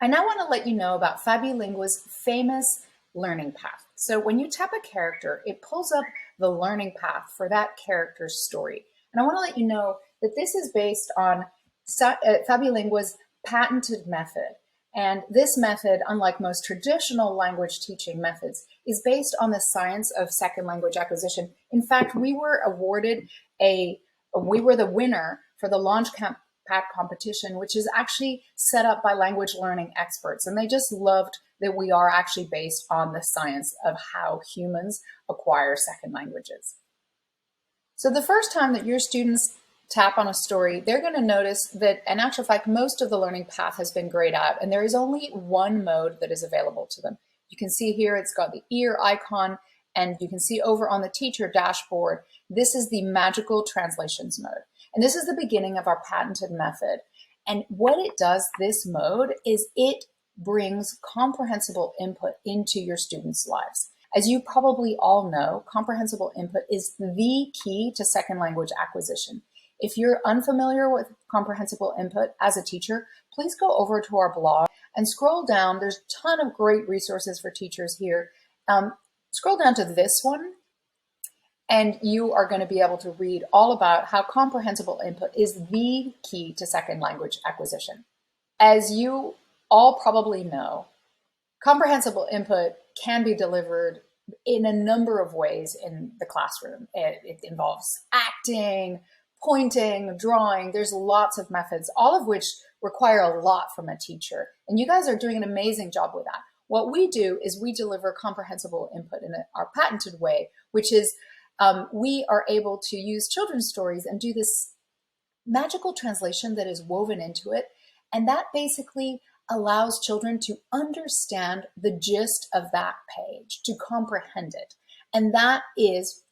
I now want to let you know about FabuLingua's famous learning path. So when you tap a character, it pulls up the learning path for that character's story. And I want to let you know that this is based on FabuLingua's patented method. And this method, unlike most traditional language teaching methods, is based on the science of second language acquisition. In fact, we were the winner for the Launchpad competition, which is actually set up by language learning experts. And they just loved that we are actually based on the science of how humans acquire second languages. So the first time that your students tap on a story, they're going to notice that, in actual fact, most of the learning path has been grayed out, and there is only one mode that is available to them. You can see here it's got the ear icon, and you can see over on the teacher dashboard, this is the magical translations mode. And this is the beginning of our patented method. And what it does, this mode, is it brings comprehensible input into your students' lives. As you probably all know, comprehensible input is the key to second language acquisition. If you're unfamiliar with comprehensible input as a teacher, please go over to our blog and scroll down. There's a ton of great resources for teachers here. Scroll down to this one, and you are going to be able to read all about how comprehensible input is the key to second language acquisition. As you all probably know, comprehensible input can be delivered in a number of ways in the classroom. It involves acting, pointing, drawing. There's lots of methods, all of which require a lot from a teacher. And you guys are doing an amazing job with that. What we do is we deliver comprehensible input in our patented way, which is we are able to use children's stories and do this magical translation that is woven into it. And that basically allows children to understand the gist of that page, to comprehend it. And that is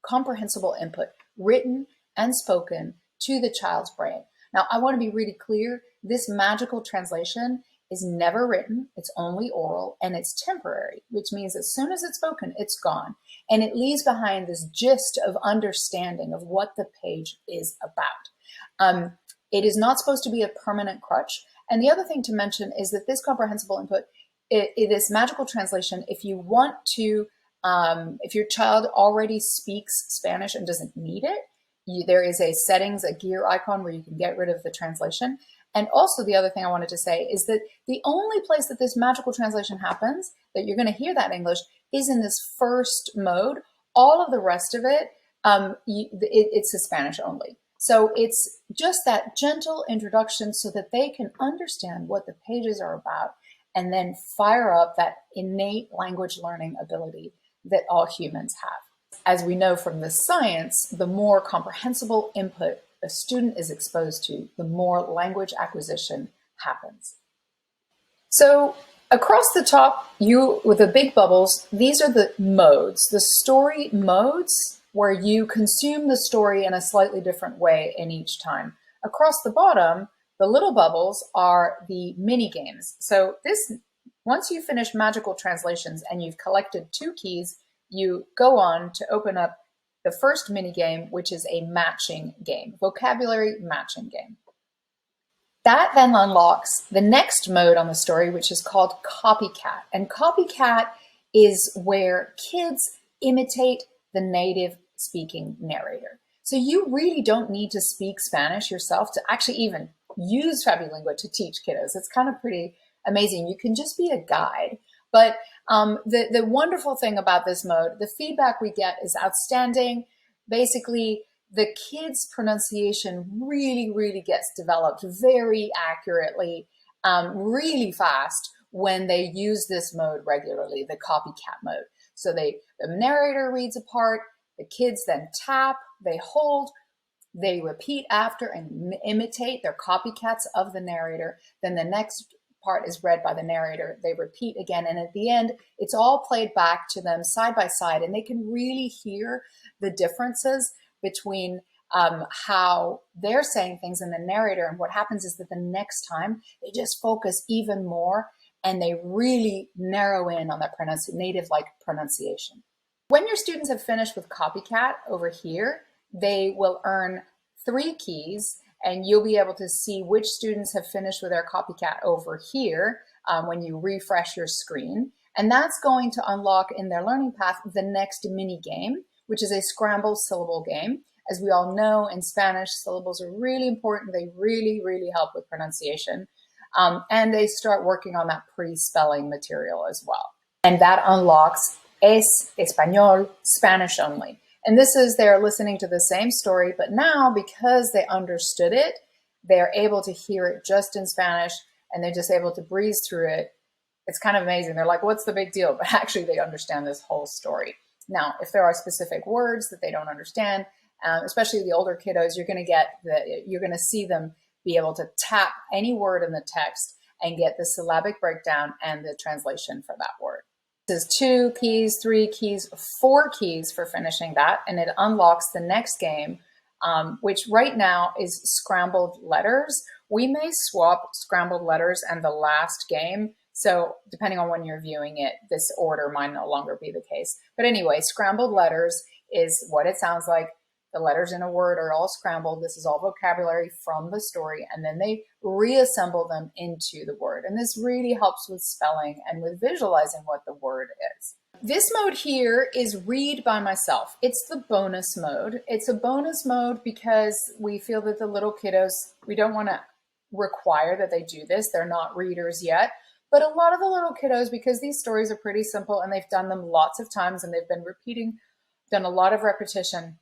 comprehensible input, written and spoken to the child's brain. Now, I want to be really clear. This magical translation is never written, it's only oral, and it's temporary, which means as soon as it's spoken, it's gone. And it leaves behind this gist of understanding of what the page is about. It is not supposed to be a permanent crutch. And the other thing to mention is that this comprehensible input, this magical translation, if you want to, if your child already speaks Spanish and doesn't need it, there is a settings, a gear icon where you can get rid of the translation. And also the other thing I wanted to say is that the only place that this magical translation happens, that you're going to hear that in English, is in this first mode. All of the rest of it, it's a Spanish only. So it's just that gentle introduction so that they can understand what the pages are about and then fire up that innate language learning ability that all humans have. As we know from the science, the more comprehensible input a student is exposed to, the more language acquisition happens. So across the top, with the big bubbles, these are the modes, the story modes, where you consume the story in a slightly different way in each time. Across the bottom, the little bubbles are the mini games. So once you finish magical translations and you've collected 2 keys, you go on to open up the first mini game, which is a matching game, vocabulary matching game. That then unlocks the next mode on the story, which is called CopyCat. And CopyCat is where kids imitate the native speaking narrator. So you really don't need to speak Spanish yourself to actually even use FabuLingua to teach kiddos. It's kind of pretty amazing. You can just be a guide. But the wonderful thing about this mode, the feedback we get is outstanding. Basically, the kids' pronunciation really, really gets developed very accurately, really fast when they use this mode regularly, the CopyCat mode. So the narrator reads a part, the kids then tap, they hold, they repeat after and imitate. They're copycats of the narrator. Then the next part is read by the narrator. They repeat again. And at the end, it's all played back to them side by side. And they can really hear the differences between how they're saying things in the narrator. And what happens is that the next time they just focus even more and they really narrow in on that native-like pronunciation. When your students have finished with CopyCat over here, they will earn 3 keys and you'll be able to see which students have finished with their CopyCat over here when you refresh your screen. And that's going to unlock in their learning path the next mini game, which is a scrambled syllable game. As we all know, in Spanish, syllables are really important. They really, really help with pronunciation. And they start working on that pre-spelling material as well. And that unlocks es español, Spanish only. And this is, they're listening to the same story, but now because they understood it, they're able to hear it just in Spanish, and they're just able to breeze through it. It's kind of amazing. They're like, what's the big deal? But actually they understand this whole story. Now, if there are specific words that they don't understand, especially the older kiddos, you're going to see them be able to tap any word in the text and get the syllabic breakdown and the translation for that word. This is 2 keys, 3 keys, 4 keys for finishing that, and it unlocks the next game, which right now is Scrambled Letters. We may swap Scrambled Letters and the last game, so depending on when you're viewing it, this order might no longer be the case. But anyway, Scrambled Letters is what it sounds like. The letters in a word are all scrambled. This is all vocabulary from the story, and then they reassemble them into the word. And this really helps with spelling and with visualizing what the word is. This mode here is read by myself. It's the bonus mode. It's a bonus mode because we feel that the little kiddos, we don't want to require that they do this. They're not readers yet. But a lot of the little kiddos, because these stories are pretty simple and they've done them lots of times and they've been repeating, done a lot of repetition,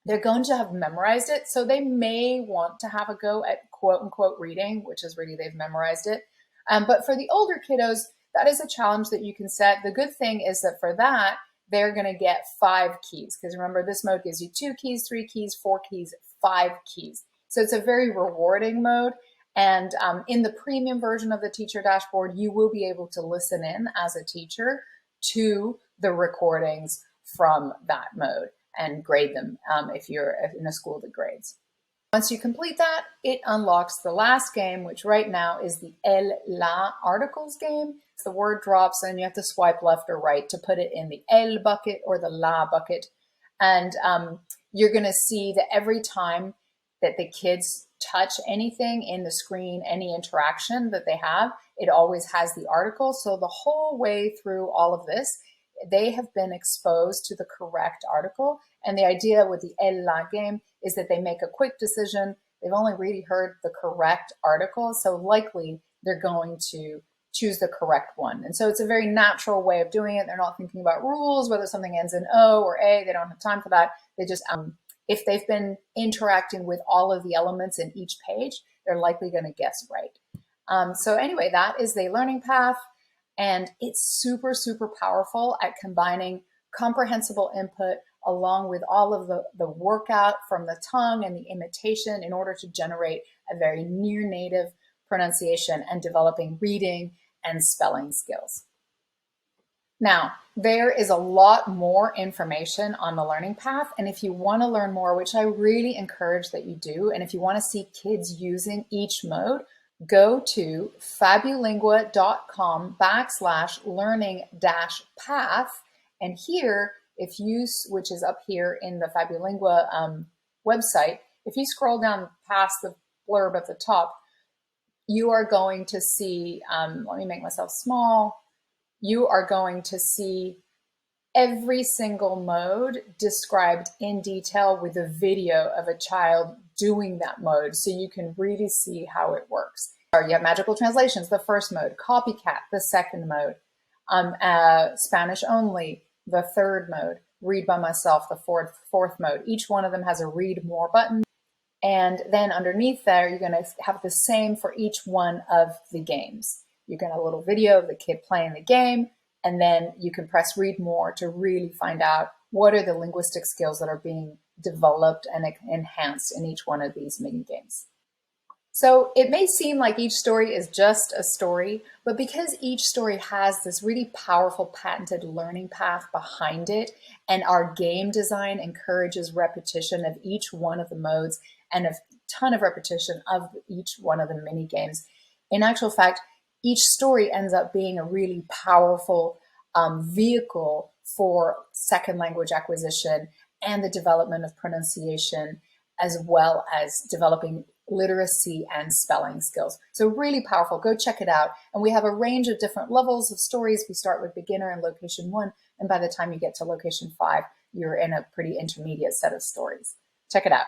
they're going to have memorized it. So they may want to have a go at quote unquote reading, which is really they've memorized it. But for the older kiddos, that is a challenge that you can set. The good thing is that for that, they're going to get 5 keys. Because remember, this mode gives you 2 keys, 3 keys, 4 keys, 5 keys. So it's a very rewarding mode. And in the premium version of the teacher dashboard, you will be able to listen in as a teacher to the recordings from that mode and grade them if you're in a school that grades. Once you complete that, it unlocks the last game, which right now is the el, la articles game. So the word drops and you have to swipe left or right to put it in the el bucket or the la bucket. And you're going to see that every time that the kids touch anything in the screen, any interaction that they have, it always has the article. So the whole way through all of this, they have been exposed to the correct article. And the idea with the El La game is that they make a quick decision. They've only really heard the correct article, so likely they're going to choose the correct one. And so it's a very natural way of doing it. They're not thinking about rules, whether something ends in O or A. They don't have time for that. They just, if they've been interacting with all of the elements in each page, they're likely going to guess right. So anyway, that is the learning path. And it's super, super powerful at combining comprehensible input along with all of the workout from the tongue and the imitation in order to generate a very near native pronunciation and developing reading and spelling skills. Now, there is a lot more information on the learning path. And if you want to learn more, which I really encourage that you do, and if you want to see kids using each mode, go to fabulingua.com/learning-path. And here, if you, which is up here in the FabuLingua website, if you scroll down past the blurb at the top, you are going to see, let me make myself small, you are going to see every single mode described in detail with a video of a child doing that mode, so you can really see how it works. You have magical translations, the first mode, CopyCat, the second mode, Spanish only, the third mode, read by myself, the fourth mode. Each one of them has a read more button. And then underneath there, you're going to have the same for each one of the games. You get a little video of the kid playing the game, and then you can press read more to really find out what are the linguistic skills that are being developed and enhanced in each one of these mini games. So it may seem like each story is just a story, but because each story has this really powerful patented learning path behind it, and our game design encourages repetition of each one of the modes and a ton of repetition of each one of the mini games, in actual fact, each story ends up being a really powerful vehicle for second language acquisition and the development of pronunciation, as well as developing literacy and spelling skills. So really powerful. Go check it out. And we have a range of different levels of stories. We start with beginner and location 1. And by the time you get to location 5, you're in a pretty intermediate set of stories. Check it out.